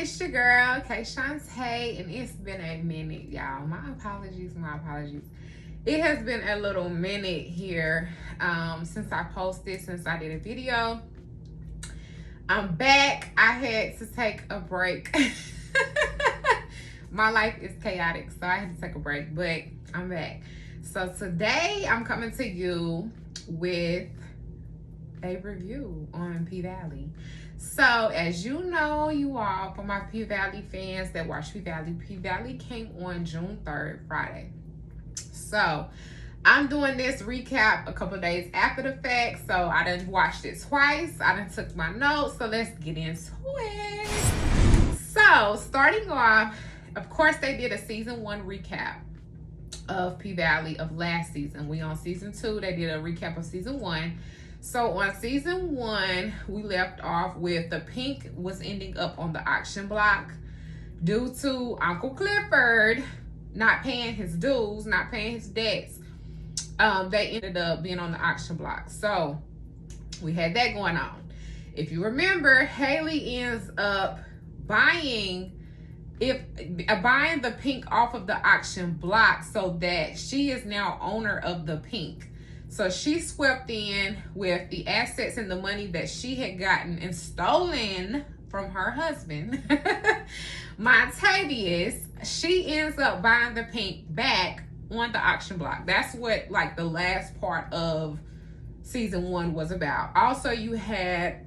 it's your girl, K Shantae, and it's been a minute, y'all. My apologies. It has been a little minute here since I did a video. I'm back. I had to take a break. My life is chaotic, so I had to take a break, but I'm back. So today I'm coming to you with a review on P-Valley. So as you know, you all, for my P-Valley fans that watch P-Valley came on June 3rd, Friday. So I'm doing this recap a couple of days after the fact. So I done watched it twice. I done took my notes. So let's get into it. So starting off, of course, they did a season 1 recap of P-Valley of last season. We on season 2. They did a recap of season 1. So on season 1, we left off with the Pink was ending up on the auction block due to Uncle Clifford not paying his dues, not paying his debts. They ended up being on the auction block. So we had that going on. If you remember, Haley ends up buying the Pink off of the auction block so that she is now owner of the Pink. So she swept in with the assets and the money that she had gotten and stolen from her husband, Montavious. She ends up buying the Pink back on the auction block. That's what like the last part of season 1 was about. Also, you had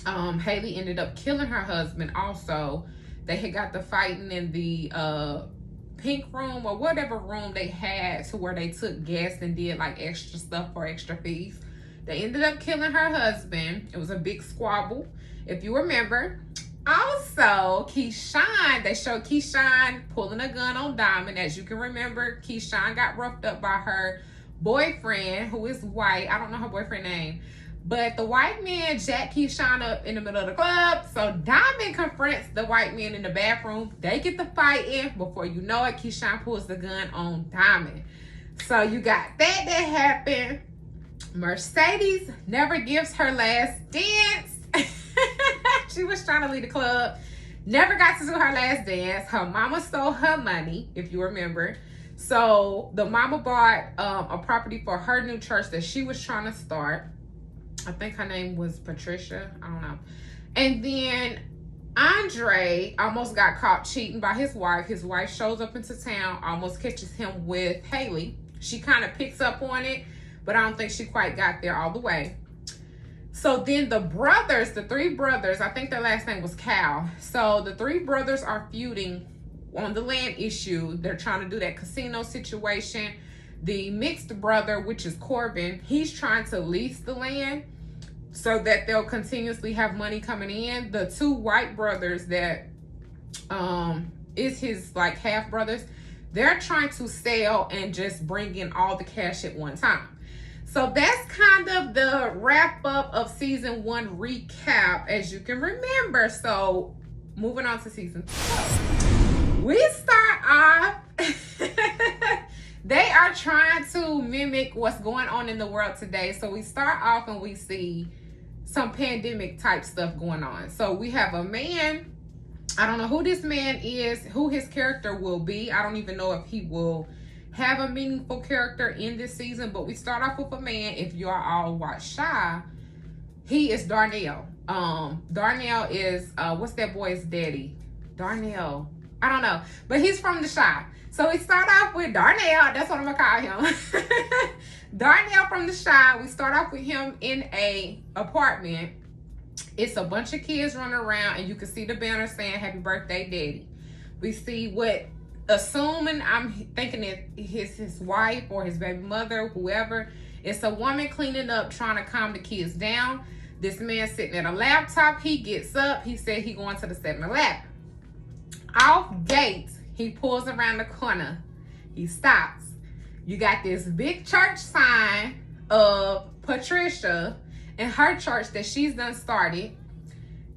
Haley ended up killing her husband. Also, they had got the fighting in the Pink room or whatever room they had to where they took guests and did like extra stuff for extra fees. They ended up killing her husband. It was a big squabble, if you remember. Also, Keyshawn, they showed Keyshawn pulling a gun on Diamond. As you can remember, Keyshawn got roughed up by her boyfriend, who is white. I don't know her boyfriend's name. But the white man jacked Keyshawn up in the middle of the club. So Diamond confronts the white man in the bathroom. They get the fight in. Before you know it, Keyshawn pulls the gun on Diamond. So you got that happened. Mercedes never gives her last dance. She was trying to leave the club. Never got to do her last dance. Her mama stole her money, if you remember. So the mama bought a property for her new church that she was trying to start. I think her name was Patricia. I don't know. And then Andre almost got caught cheating by his wife. His wife shows up into town, almost catches him with Haley. She kind of picks up on it, but I don't think she quite got there all the way. So then the brothers, the 3 brothers, I think their last name was Cal. So the 3 brothers are feuding on the land issue. They're trying to do that casino situation. The mixed brother, which is Corbin, he's trying to lease the land so that they'll continuously have money coming in. The 2 white brothers that is his like half brothers, they're trying to sell and just bring in all the cash at one time. So that's kind of the wrap up of season 1 recap, as you can remember. So moving on to season 2. We start off, they are trying to mimic what's going on in the world today. So we start off and we see some pandemic type stuff going on. So we have a man. I don't know who this man is, who his character will be. I don't even know if he will have a meaningful character in this season, but we start off with a man. If you all watch Shy, he is Darnell. Darnell is what's that boy's daddy? Darnell, I don't know, but he's from the Shy. So we start off with Darnell. That's what I'm gonna call him. Darnell from the Shy. We start off with him in a apartment. It's a bunch of kids running around, and you can see the banner saying "Happy Birthday, Daddy." We see what, assuming, I'm thinking it is his wife or his baby mother, whoever. It's a woman cleaning up, trying to calm the kids down. This man sitting at a laptop. He gets up. He said he going to the 7-Eleven. Off gate, he pulls around the corner. He stops. You got this big church sign of Patricia and her church that she's done started.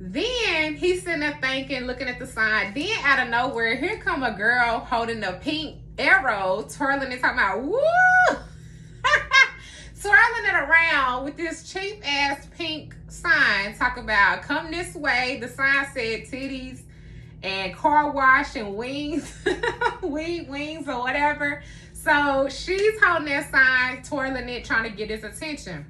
Then he's sitting there thinking, looking at the sign. Then out of nowhere, here come a girl holding a pink arrow, twirling and talking about, woo! Twirling it around with this cheap ass pink sign, talk about come this way. The sign said titties and car wash and wings, wings or whatever. So she's holding that sign, twirling it, trying to get his attention.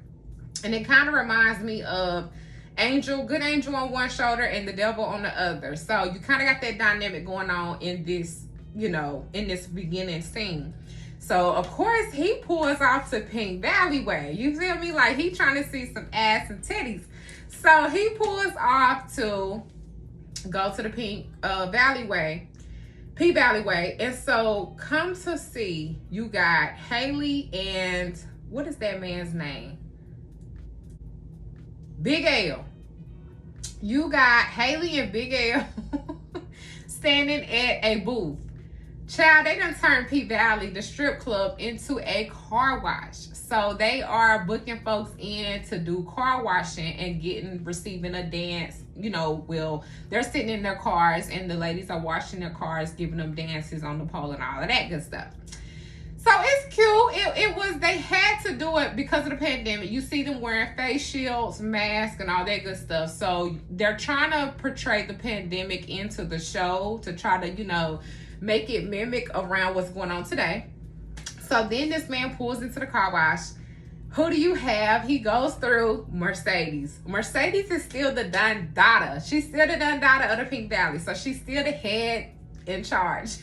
And it kind of reminds me of good angel on one shoulder and the devil on the other. So you kind of got that dynamic going on in this, in this beginning scene. So of course he pulls off to Pink Valley Way. You feel me? Like he trying to see some ass and titties. So he pulls off to go to the Pink Valley Way. And so come to see, you got Haley and what is that man's name? Big L. You got Haley and Big L standing at a booth. Child, they done turned P Valley, the strip club, into a car wash. So they are booking folks in to do car washing and receiving a dance. They're sitting in their cars and the ladies are washing their cars, giving them dances on the pole and all of that good stuff. So it's cute. They had to do it because of the pandemic. You see them wearing face shields, masks, and all that good stuff. So they're trying to portray the pandemic into the show to try to, make it mimic around what's going on today. So then this man pulls into the car wash. Who do you have? He goes through Mercedes. Mercedes is still the Dondada. She's still the Dondada of the Pink Valley. So she's still the head in charge.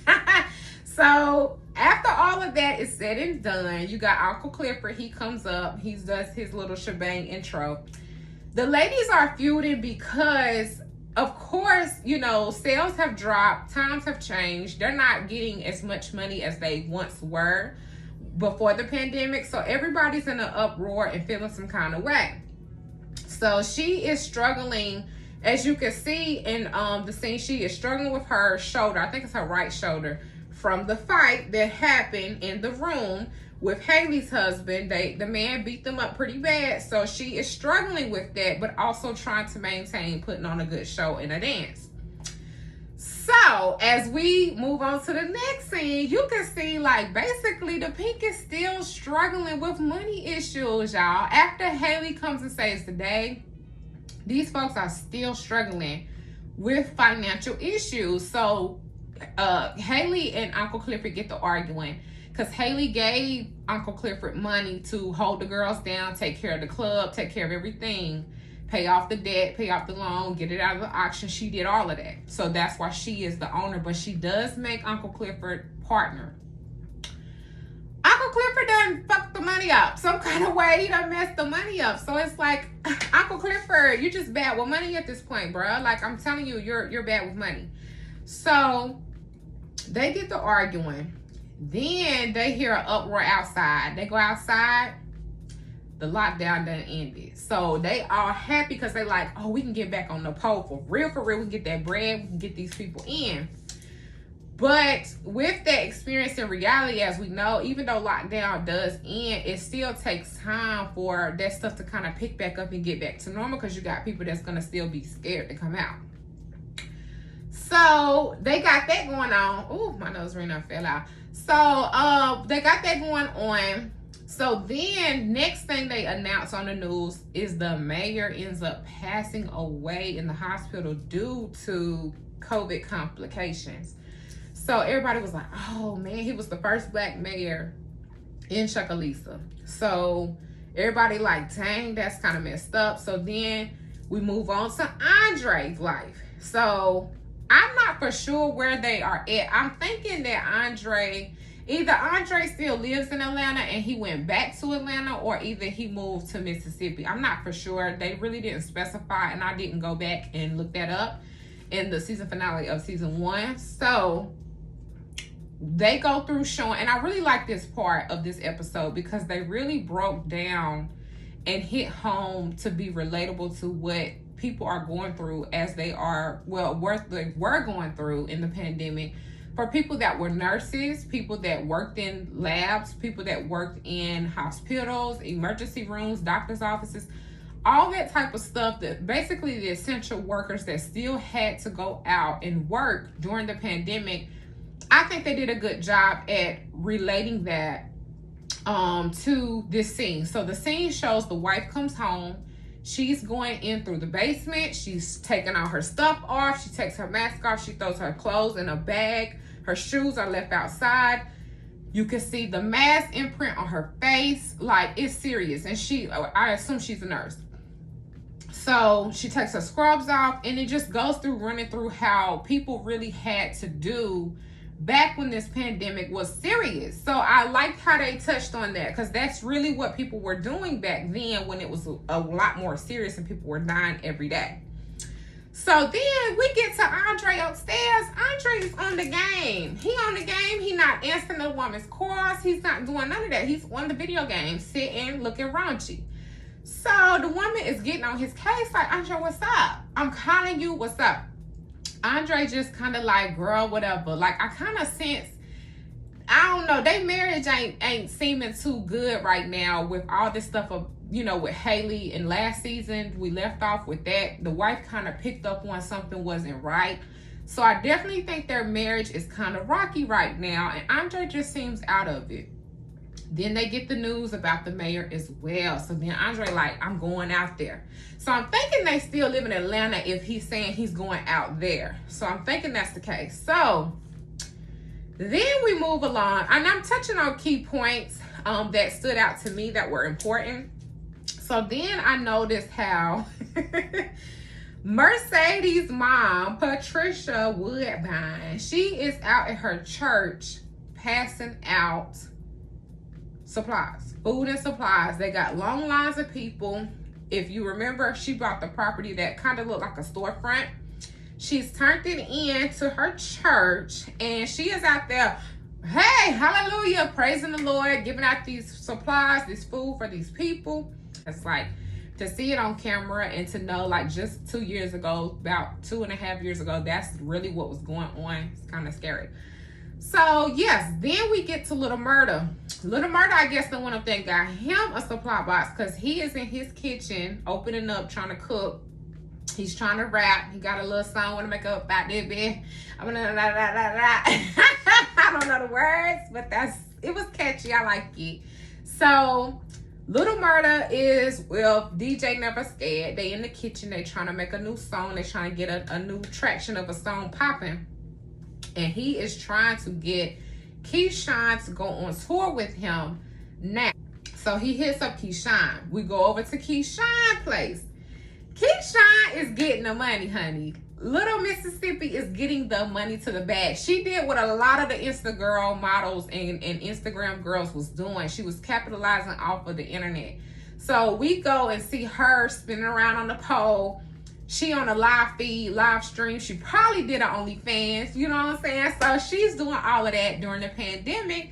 So after all of that is said and done, you got Uncle Clifford. He comes up. He does his little shebang intro. The ladies are feuding because, of course, sales have dropped. Times have changed. They're not getting as much money as they once were before the pandemic. So everybody's in an uproar and feeling some kind of way. So she is struggling. As you can see in the scene, she is struggling with her shoulder. I think it's her right shoulder, from the fight that happened in the room with Haley's husband. The man beat them up pretty bad. So she is struggling with that, but also trying to maintain putting on a good show and a dance. So as we move on to the next scene, you can see basically the Pink is still struggling with money issues, y'all. After Haley comes and saves the day, these folks are still struggling with financial issues. So Haley and Uncle Clifford get to arguing because Haley gave Uncle Clifford money to hold the girls down, take care of the club, take care of everything, pay off the debt, pay off the loan, get it out of the auction. She did all of that. So that's why she is the owner, but she does make Uncle Clifford partner. Uncle Clifford done fucked the money up. Some kind of way he done messed the money up. So it's like, Uncle Clifford, you're just bad with money at this point, bro. I'm telling you, you're bad with money. So they get to arguing. Then they hear an uproar outside. They go outside. The lockdown done ended. So they all happy because they like, oh, we can get back on the pole for real. We can get that bread. We can get these people in. But with that experience in reality, as we know, even though lockdown does end, it still takes time for that stuff to kind of pick back up and get back to normal because you got people that's going to still be scared to come out. So they got that going on. Ooh, my nose ring up fell out. So they got that going on. So then next thing they announce on the news is the mayor ends up passing away in the hospital due to COVID complications. So everybody was like, oh man, he was the first black mayor in Chucalissa. So everybody like, dang, that's kind of messed up. So then we move on to Andre's life. So I'm not for sure where they are at. I'm thinking that Andre still lives in Atlanta and he went back to Atlanta, or either he moved to Mississippi. I'm not for sure. They really didn't specify, and I didn't go back and look that up in the season finale of season 1. So they go through showing, and I really like this part of this episode because they really broke down and hit home to be relatable to what people are going through as they were going through in the pandemic. For people that were nurses, people that worked in labs, people that worked in hospitals, emergency rooms, doctor's offices, all that type of stuff, that basically the essential workers that still had to go out and work during the pandemic. I think they did a good job at relating that to this scene. So the scene shows the wife comes home. She's going in through the basement. She's taking all her stuff off. She takes her mask off. She throws her clothes in a bag. Her shoes are left outside. You can see the mask imprint on her face. Like, it's serious. And I assume she's a nurse. So she takes her scrubs off, and it just goes through running through how people really had to do back when this pandemic was serious. So I liked how they touched on that, because that's really what people were doing back then when it was a lot more serious and people were dying every day. So then we get to Andre upstairs. Andre is on the game. He on the game. He not answering the woman's calls. He's not doing none of that. He's on the video game, sitting, looking raunchy. So the woman is getting on his case like, Andre, what's up? I'm calling you, what's up? Andre just kind of like, girl, whatever. Like, I kind of sense, I don't know, their marriage ain't seeming too good right now with all this stuff of, with Haley. And last season, we left off with that. The wife kind of picked up on something wasn't right. So I definitely think their marriage is kind of rocky right now. And Andre just seems out of it. Then they get the news about the mayor as well. So then Andre like, I'm going out there. So I'm thinking they still live in Atlanta if he's saying he's going out there. So I'm thinking that's the case. So then we move along. And I'm touching on key points that stood out to me that were important. So then I noticed how Mercedes' mom, Patricia Woodbine, she is out at her church passing out supplies, food and supplies. They got long lines of people. If you remember, she bought the property that kind of looked like a storefront. She's turned it in to her church, and she is out there, hey, hallelujah, praising the Lord, giving out these supplies, this food for these people. It's like, to see it on camera and to know, like, just 2 years ago, about 2.5 years ago, that's really what was going on. It's kind of scary. So, yes, then we get to Little Murder. Little Murder, I guess the one of them got him a supply box because he is in his kitchen opening up, trying to cook. He's trying to rap. He got a little song want to make up about that bit. I don't know the words, but it was catchy. I like it. So, Little Murder is, well, DJ Never Scared. They in the kitchen. They trying to make a new song. They trying to get a new traction of a song popping. And he is trying to get Keyshawn to go on tour with him now. So he hits up Keyshawn. We go over to Keyshawn's place. Keyshawn is getting the money, honey. Little Mississippi is getting the money to the bag. She did what a lot of the Insta girl models and Instagram girls was doing. She was capitalizing off of the internet. So we go and see her spinning around on the pole. She on a live feed, live stream. She probably did her OnlyFans, you know what I'm saying? So she's doing all of that during the pandemic,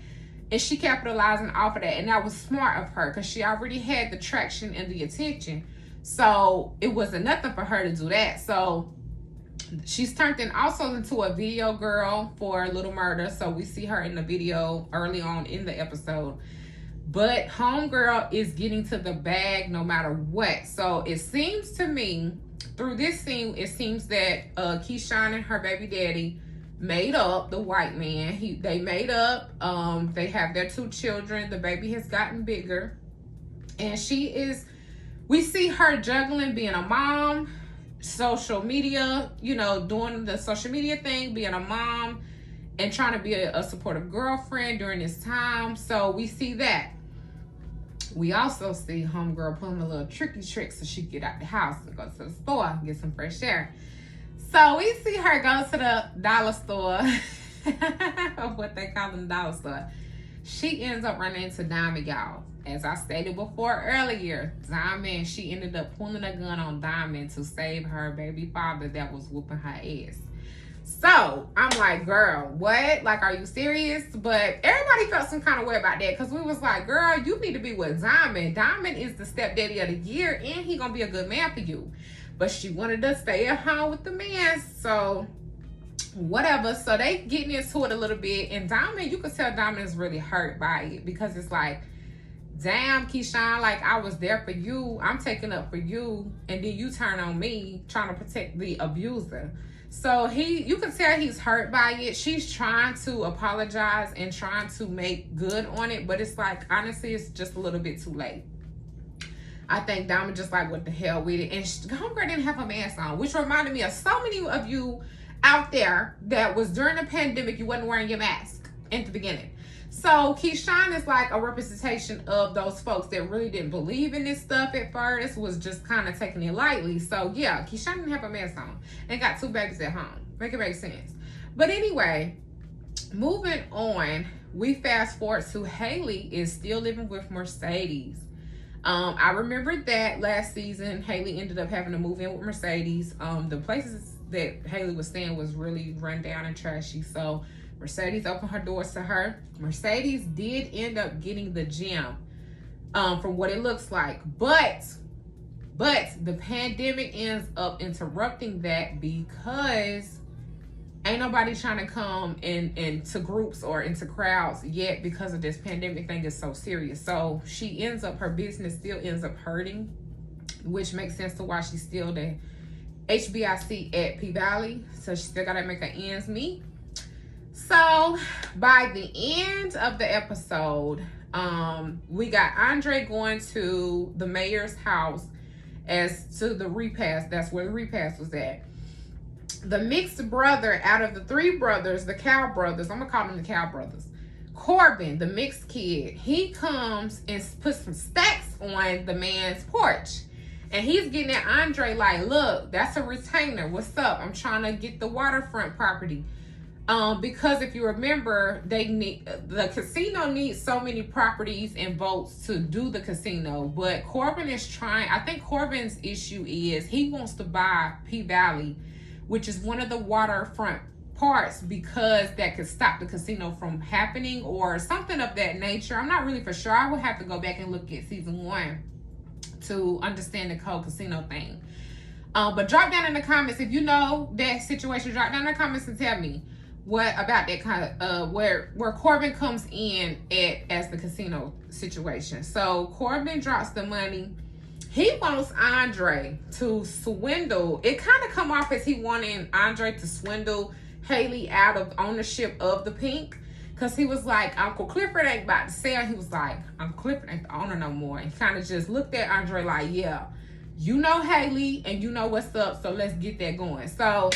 and she capitalizing off of that. And that was smart of her because she already had the traction and the attention. So it wasn't nothing for her to do that. So she's turned also into a video girl for Little Murder. So we see her in the video early on in the episode. But homegirl is getting to the bag no matter what. So it seems to me, through this scene, it seems that Keyshawn and her baby daddy made up, the white man. They made up. They have their 2 children. The baby has gotten bigger. And we see her juggling being a mom, social media, doing the social media thing, being a mom, and trying to be a supportive girlfriend during this time. So we see that. We also see homegirl pulling a little tricky trick so she can get out the house and go to the store and get some fresh air. So we see her go to the dollar store, of what they call the dollar store. She ends up running into Diamond, y'all. As I stated before earlier, Diamond, she ended up pulling a gun on Diamond to save her baby father that was whooping her ass. So I'm like, girl, what? Like, are you serious? But everybody felt some kind of way about that because we was like, girl, you need to be with Diamond. Diamond is the stepdaddy of the year, and he gonna be a good man for you. But she wanted to stay at home with the man, so whatever. So they getting into it a little bit, and Diamond, you could tell Diamond is really hurt by it because it's like, damn, Keyshawn, like, I was there for you. I'm taking up for you, and then you turn on me trying to protect the abuser. So you can tell he's hurt by it. She's trying to apologize and trying to make good on it, but it's like, honestly, it's just a little bit too late. I think Diamond just like, what the hell with it. And Homegirl didn't have a mask on, which reminded me of so many of you out there that was during the pandemic, you wasn't wearing your mask in the beginning. So Keyshawn is like a representation of those folks that really didn't believe in this stuff at first, was just kind of taking it lightly. So yeah, Keyshawn didn't have a mask on and got 2 babies at home. Make it make sense. But anyway, moving on, we fast forward to Haley is still living with Mercedes. I remember that last season, Haley ended up having to move in with Mercedes. The places that Haley was staying was really run down and trashy. So Mercedes opened her doors to her. Mercedes did end up getting the gym, from what it looks like. But the pandemic ends up interrupting that because ain't nobody trying to come into groups or into crowds yet because of this pandemic thing is so serious. So she ends up, her business still ends up hurting, which makes sense to why she's still the HBIC at P-Valley. So she still got to make her ends meet. So by the end of the episode, we got Andre going to the mayor's house as to the repast. That's where the repast was at. The mixed brother out of the 3 brothers, the Cow brothers, I'm gonna call them the Cow brothers, Corbin, the mixed kid, he comes and puts some stacks on the man's porch. And he's getting at Andre like, look, that's a retainer. What's up? I'm trying to get the waterfront property. Because if you remember, the casino needs so many properties and votes to do the casino. But Corbin is trying, I think Corbin's issue is he wants to buy P-Valley, which is one of the waterfront parts, because that could stop the casino from happening or something of that nature. I'm not really for sure. I would have to go back and look at season 1 to understand the whole casino thing. But drop down in the comments if you know that situation. Drop down in the comments and tell me what about that kind of where Corbin comes in as the casino situation. So Corbin drops the money. He wants Andre to swindle. It kind of come off as he wanting Andre to swindle Haley out of ownership of the Pink. Because he was like, Uncle Clifford ain't about to sell. He was like, Uncle Clifford ain't the owner no more. And kind of just looked at Andre like, yeah, you know Haley and you know what's up, so let's get that going. So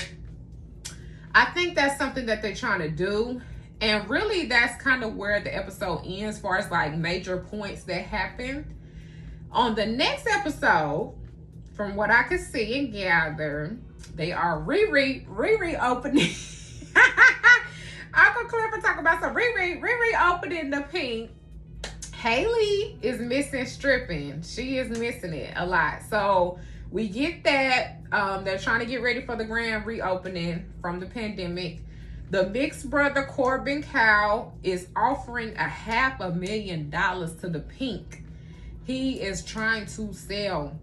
I think that's something that they're trying to do. And really, that's kind of where the episode ends as far as like major points that happened. On the next episode, from what I can see and gather, they are reopening. Uncle Clifford talk about some reopening the Pink. Haley is missing stripping. She is missing it a lot. So we get that. They're trying to get ready for the grand reopening from the pandemic. The mixed brother Corbin Cow is offering $500,000 to the Pink. He is trying to sell.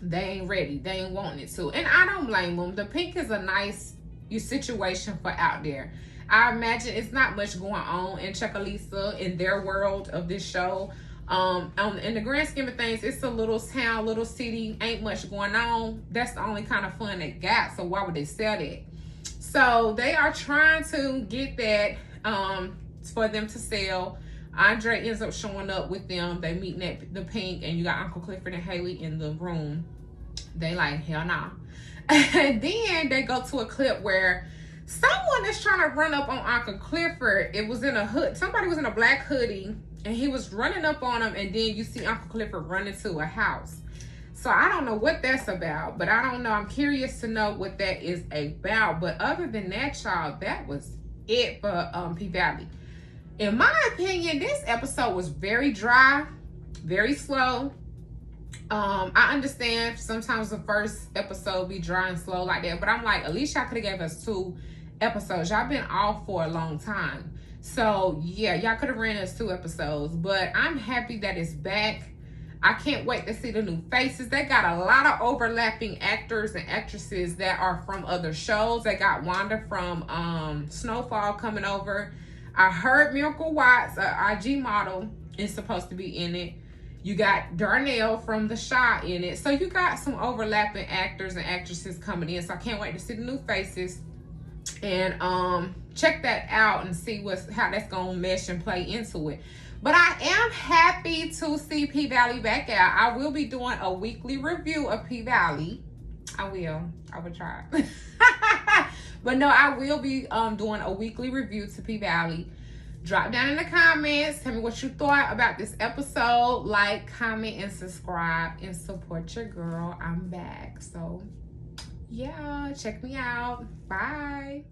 They ain't ready. They ain't wanting it to. And I don't blame them. The Pink is a nice situation for out there. I imagine it's not much going on in Chucalissa, in their world of this show. In the grand scheme of things, it's a little town, little city, ain't much going on. That's the only kind of fun they got. So why would they sell that? So they are trying to get that for them to sell. Andre ends up showing up with them. They meeting at the Pink, and you got Uncle Clifford and Haley in the room. They like, hell no. And then they go to a clip where someone is trying to run up on Uncle Clifford. It was in a hood. Somebody was in a black hoodie, and he was running up on him, and then you see Uncle Clifford run into a house. So I don't know what that's about, but I don't know. I'm curious to know what that is about. But other than that, y'all, that was it for P-Valley. In my opinion, this episode was very dry, very slow. I understand sometimes the first episode be dry and slow like that, but I'm like, at least y'all could have gave us 2 episodes. Y'all been off for a long time. So yeah, y'all could have ran us 2 episodes, but I'm happy that it's back. I can't wait to see the new faces. They got a lot of overlapping actors and actresses that are from other shows. They got Wanda from Snowfall coming over. I heard Miracle Watts, an IG model, is supposed to be in it. You got Darnell from The Chi in it. So you got some overlapping actors and actresses coming in. So I can't wait to see the new faces. And check that out and see how that's gonna mesh and play into it. But I am happy to see P-Valley back out. I will be doing a weekly review of P-Valley. I will try. But no, I will be doing a weekly review to P-Valley. Drop down in the comments. Tell me what you thought about this episode. Like, comment, and subscribe. And support your girl. I'm back. So, yeah, check me out. Bye.